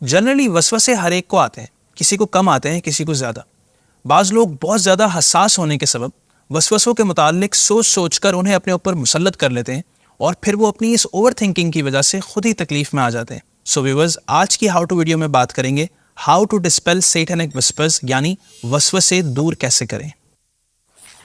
Generally وسوسے ہر ایک کو آتے ہیں، کسی کو کم آتے ہیں، کسی کو زیادہ۔ بعض لوگ بہت زیادہ حساس ہونے کے سبب وسوسوں کے متعلق سوچ سوچ کر انہیں اپنے اوپر مسلط کر لیتے ہیں، اور پھر وہ اپنی اس اوور تھنکنگ کی وجہ سے خود ہی تکلیف میں آ جاتے ہیں۔ سو ویورز، آج کی ہاؤ ٹو ویڈیو میں بات کریں گے ہاؤ ٹو ڈسپیل سیٹینک وسپرز، یعنی وسوسے دور کیسے کریں۔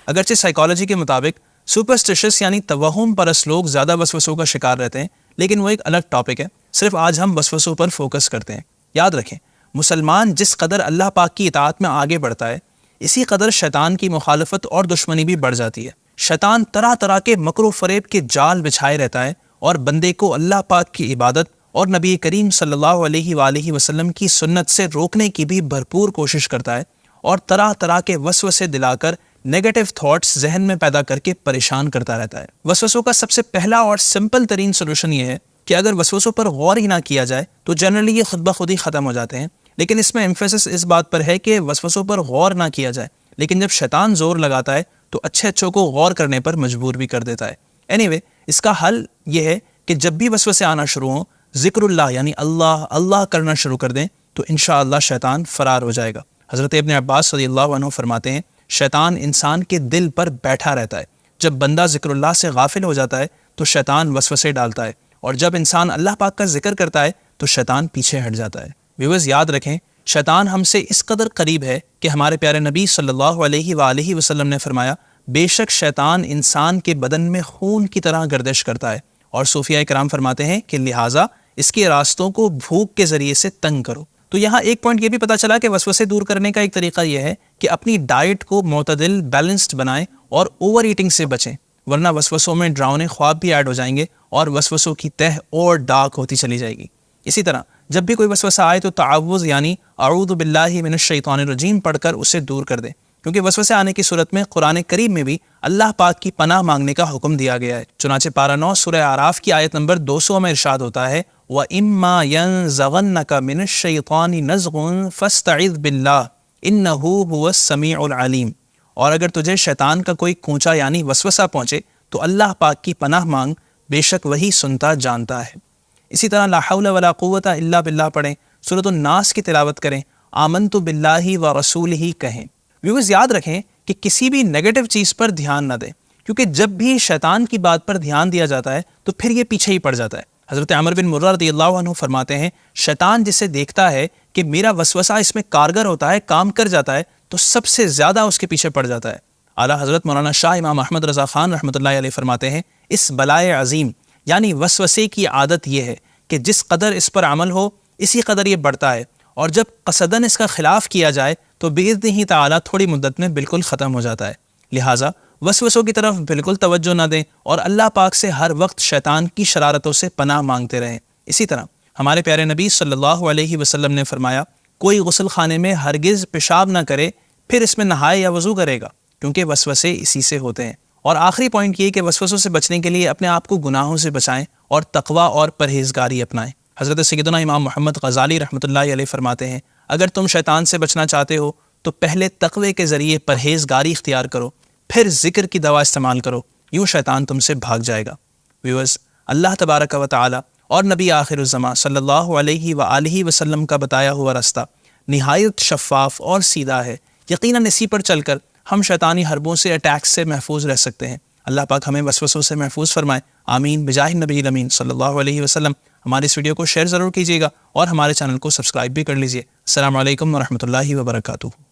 اگرچہ سائیکالوجی کے مطابق سپرسٹیشس یعنی توہم پرست لوگ زیادہ وسوسوں کا شکار رہتے ہیں، لیکن وہ ایک الگ ٹاپک ہے، صرف آج ہم وسوسوں پر فوکس کرتے ہیں۔ یاد رکھیں، مسلمان جس قدر اللہ پاک کی اطاعت میں آگے بڑھتا ہے، اسی قدر شیطان کی مخالفت اور دشمنی بھی بڑھ جاتی ہے۔ شیطان طرح طرح کے مکر و فریب کے جال بچھائے رہتا ہے اور بندے کو اللہ پاک کی عبادت اور نبی کریم صلی اللہ علیہ وآلہ وسلم کی سنت سے روکنے کی بھی بھرپور کوشش کرتا ہے، اور طرح طرح کے وسوسے دلا کر نیگیٹو تھاٹس ذہن میں پیدا کر کے پریشان کرتا رہتا ہے۔ وسوسوں کا سب سے پہلا اور سمپل ترین سولوشن یہ ہے کہ اگر وسوسوں پر غور ہی نہ کیا جائے تو جنرلی یہ خود بخود ہی ختم ہو جاتے ہیں، لیکن اس میں ایمفیسس اس بات پر ہے کہ وسوسوں پر غور نہ کیا جائے، لیکن جب شیطان زور لگاتا ہے تو اچھے اچھوں کو غور کرنے پر مجبور بھی کر دیتا ہے۔ اینی اس کا حل یہ ہے کہ جب بھی وسوسے آنا شروع ہوں، ذکر اللہ یعنی اللہ اللہ کرنا شروع کر دیں تو انشاءاللہ شیطان فرار ہو جائے گا۔ حضرت ابن عباس رضی اللہ عنہ فرماتے ہیں، شیطان انسان کے دل پر بیٹھا رہتا ہے، جب بندہ ذکر اللہ سے غافل ہو جاتا ہے تو شیطان وسوسے ڈالتا ہے، اور جب انسان اللہ پاک کا ذکر کرتا ہے تو شیطان پیچھے ہٹ جاتا ہے۔ ویورز، یاد رکھیں، شیطان ہم سے اس قدر قریب ہے کہ ہمارے پیارے نبی صلی اللہ علیہ وآلہ وسلم نے فرمایا، بے شک شیطان انسان کے بدن میں خون کی طرح گردش کرتا ہے، اور صوفیاء کرام فرماتے ہیں کہ لہٰذا اس کے راستوں کو بھوک کے ذریعے سے تنگ کرو۔ تو یہاں ایک پوائنٹ یہ بھی پتہ چلا کہ وسوسے دور کرنے کا ایک طریقہ یہ ہے کہ اپنی ڈائٹ کو معتدل بیلنسڈ بنائیں اور اوور ایٹنگ سے بچیں، ورنہ وسوسوں میں ڈراؤنے خواب بھی ایڈ ہو جائیں گے اور وسوسوں کی تہ اور ڈارک ہوتی چلی جائے گی۔ اسی طرح جب بھی کوئی وسوسہ آئے تو تعوذ یعنی اعوذ باللہ من الشیطان الرجیم پڑھ کر اسے دور کر دیں، کیونکہ وسوسے آنے کی صورت میں قرآن کریم میں بھی اللہ پاک کی پناہ مانگنے کا حکم دیا گیا ہے۔ چنانچہ پارہ 9 سورہ اعراف کی آیت نمبر 200 میں ارشاد ہوتا ہے، وَإِمَّا يَنزَغَنَّكَ مِنَ الشَّيْطَانِ نَزْغٌ فَاسْتَعِذْ بِاللَّهِ إِنَّهُ هُوَ السَّمِيعُ الْعَلِيمُ۔ اور اگر تجھے شیطان کا کوئی کونچا یعنی وسوسہ پہنچے تو اللہ پاک کی پناہ مانگ، بے شک وہی سنتا جانتا ہے۔ اسی طرح لا حول ولا قوت الا باللہ پڑھیں، سورۃ الناس کی تلاوت کریں، آمنت باللہ ورسولہ کہیں۔ ویورز، یاد رکھیں کہ کسی بھی نیگیٹو چیز پر دھیان نہ دیں، کیونکہ جب بھی شیطان کی بات پر دھیان دیا جاتا ہے تو پھر یہ پیچھے ہی پڑ جاتا ہے۔ حضرت عمر بن مرہ رضی اللہ عنہ فرماتے ہیں، شیطان جسے دیکھتا ہے کہ میرا وسوسہ اس میں کارگر ہوتا ہے، کام کر جاتا ہے، تو سب سے زیادہ اس کے پیچھے پڑ جاتا ہے۔ اعلیٰ حضرت مولانا شاہ امام احمد رضا خان رحمۃ اللہ علیہ فرماتے ہیں، اس بلائے عظیم یعنی وسوسے کی عادت یہ ہے کہ جس قدر اس پر عمل ہو اسی قدر یہ بڑھتا ہے، اور جب قصداً اس کا خلاف کیا جائے تو بإذنہ تعالیٰ تھوڑی مدت میں بالکل ختم ہو جاتا ہے۔ لہٰذا وسوسوں کی طرف بالکل توجہ نہ دیں اور اللہ پاک سے ہر وقت شیطان کی شرارتوں سے پناہ مانگتے رہیں۔ اسی طرح ہمارے پیارے نبی صلی اللہ علیہ وسلم نے فرمایا، کوئی غسل خانے میں ہرگز پیشاب نہ کرے پھر اس میں نہائے یا وضو کرے گا، کیونکہ وسوسے اسی سے ہوتے ہیں۔ اور آخری پوائنٹ یہ کہ وسوسوں سے بچنے کے لیے اپنے آپ کو گناہوں سے بچائیں اور تقوی اور پرہیزگاری اپنائیں۔ حضرت سیدنا امام محمد غزالی رحمۃ اللہ علیہ فرماتے ہیں، اگر تم شیطان سے بچنا چاہتے ہو تو پہلے تقوی کے ذریعے پرہیزگاری اختیار کرو، پھر ذکر کی دوا استعمال کرو، یوں شیطان تم سے بھاگ جائے گا۔ ویورز، اللہ تبارک و تعالی اور نبی آخر الزماں صلی اللہ علیہ وآلہ وسلم کا بتایا ہوا راستہ نہایت شفاف اور سیدھا ہے۔ یقیناً اسی پر چل کر ہم شیطانی حربوں سے، اٹیکس سے محفوظ رہ سکتے ہیں۔ اللہ پاک ہمیں وسوسوں سے محفوظ فرمائے، آمین بجاہ نبی الامین صلی اللہ علیہ وسلم۔ ہماری اس ویڈیو کو شیئر ضرور کیجیے گا اور ہمارے چینل کو سبسکرائب بھی کر لیجیے۔ السلام علیکم ورحمۃ اللہ وبرکاتہ۔